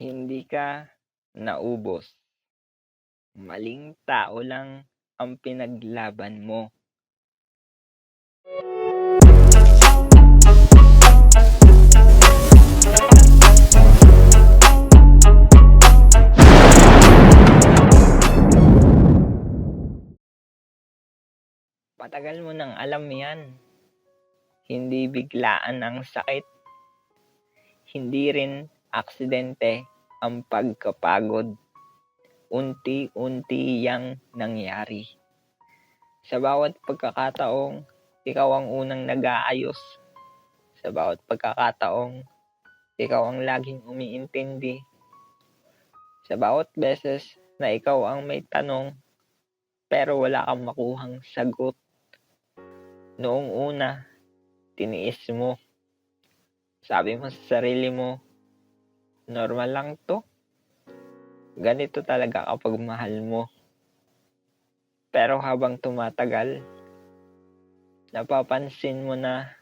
Hindi ka naubos, maling tao lang ang pinaglaban mo. Patagal mo nang alam yan. Hindi biglaan ang sakit. Hindi rin aksidente ang pagkapagod. Unti-unti yang nangyari. Sa bawat pagkakataong ikaw ang unang nag-aayos. Sa bawat pagkakataong ikaw ang laging umiintindi. Sa bawat beses na ikaw ang may tanong pero wala kang makuhang sagot. Noong una, tiniis mo. Sabi mo sa sarili mo, normal lang to. Ganito talaga kapag mahal mo. Pero habang tumatagal, napapansin mo na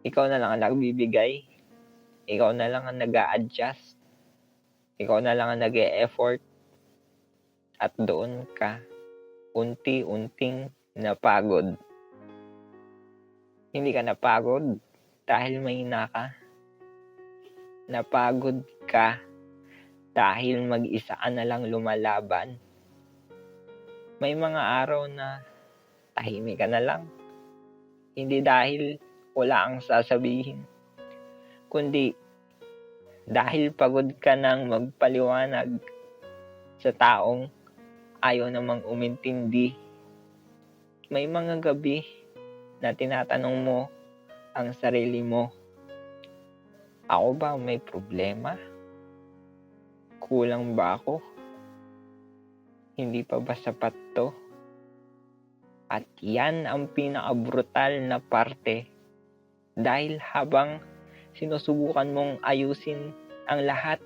ikaw na lang ang nagbibigay. Ikaw na lang ang nag-a-adjust. Ikaw na lang ang nag-e-effort. At doon ka unti-unting napagod. Hindi ka napagod dahil mahina ka. Napagod ka dahil mag-isa ka na lang lumalaban. May mga araw na tahimik ka na lang. Hindi dahil wala kang sasabihin, kundi dahil pagod ka nang magpaliwanag sa taong ayaw namang umintindi. May mga gabi na tinatanong mo ang sarili mo, ako ba may problema? Kulang ba ako? Hindi pa ba sapat to? At yan ang pinaka-brutal na parte. Dahil habang sinusubukan mong ayusin ang lahat,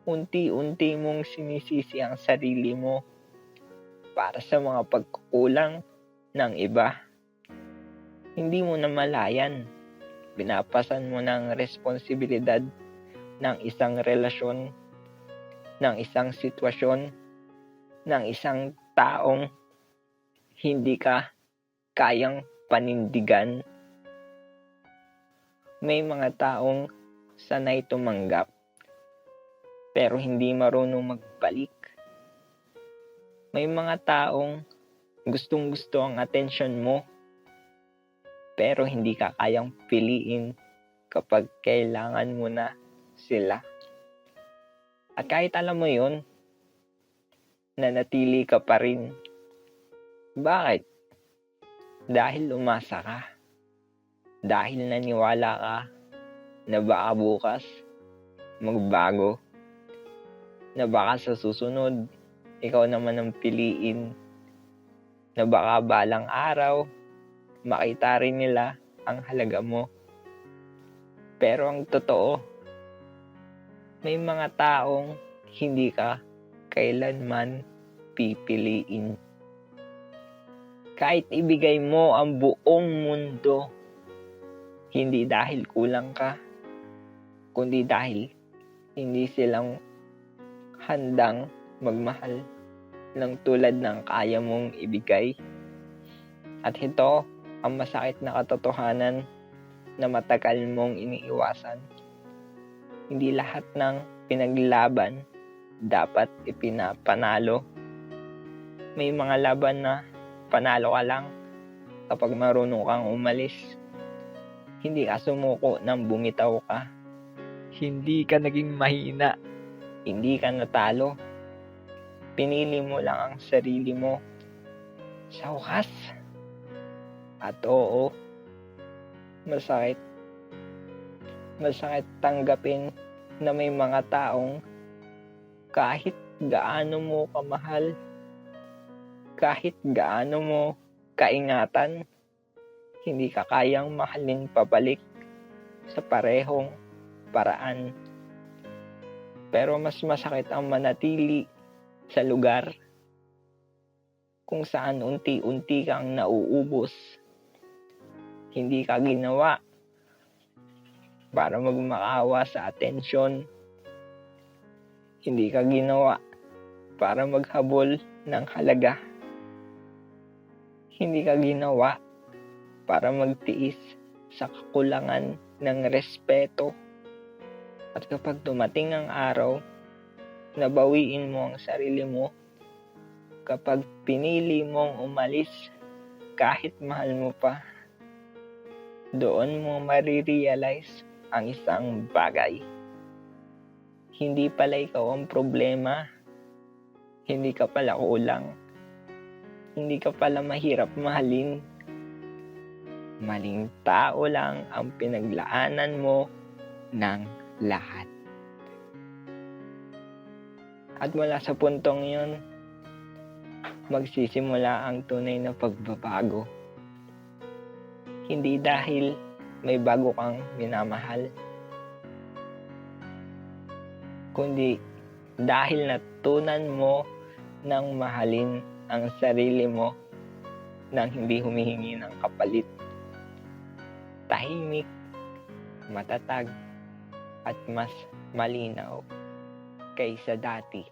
unti-unti mong sinisisi ang sarili mo para sa mga pagkukulang ng iba. Hindi mo namalayan, binapasan mo ng responsibilidad ng isang relasyon, ng isang sitwasyon, ng isang taong hindi ka kayang panindigan. May mga taong sanay tumanggap pero hindi marunong magbalik. May mga taong gustong-gusto ang atensyon mo pero hindi ka kayang piliin kapag kailangan mo na sila. At kahit alam mo yun, nanatili ka pa rin. Bakit? Dahil umasa ka. Dahil naniwala ka na baka bukas magbago. Na baka sa susunod, ikaw naman ang piliin. Na baka balang araw, makita rin nila ang halaga mo. Pero ang totoo, may mga taong hindi ka kailanman pipiliin. Kahit ibigay mo ang buong mundo, hindi dahil kulang ka, kundi dahil hindi silang handang magmahal ng tulad ng kaya mong ibigay. At ito ang masakit na katotohanan na matagal mong iniiwasan. Hindi lahat ng pinaglaban dapat ipinapanalo. May mga laban na panalo ka lang kapag marunong kang umalis. Hindi ka sumuko nang bumitaw ka. Hindi ka naging mahina. Hindi ka natalo. Pinili mo lang ang sarili mo sa wakas. At oo, masakit. Masakit tanggapin na may mga taong kahit gaano mo kamahal, kahit gaano mo kaingatan, hindi ka kayang mahalin pabalik sa parehong paraan. Pero mas masakit ang manatili sa lugar kung saan unti-unti kang nauubos. Hindi ka ginawa para magmakaawa sa atensyon Hindi ka ginawa para maghabol ng halaga. Hindi ka ginawa para magtiis sa kakulangan ng respeto. At kapag dumating ang araw na bawiin mo ang sarili mo, kapag pinili mong umalis kahit mahal mo pa, doon mo marirealize ang isang bagay. Hindi pala ikaw ang problema. Hindi ka pala kulang. Hindi ka pala mahirap mahalin. Maling tao lang ang pinaglaanan mo ng lahat. At mula sa puntong yun, magsisimula ang tunay na pagbabago. Hindi dahil may bago kang minamahal, kundi dahil natutunan mo nang mahalin ang sarili mo nang hindi humihingi ng kapalit. Tahimik, matatag, at mas malinaw kaysa dati.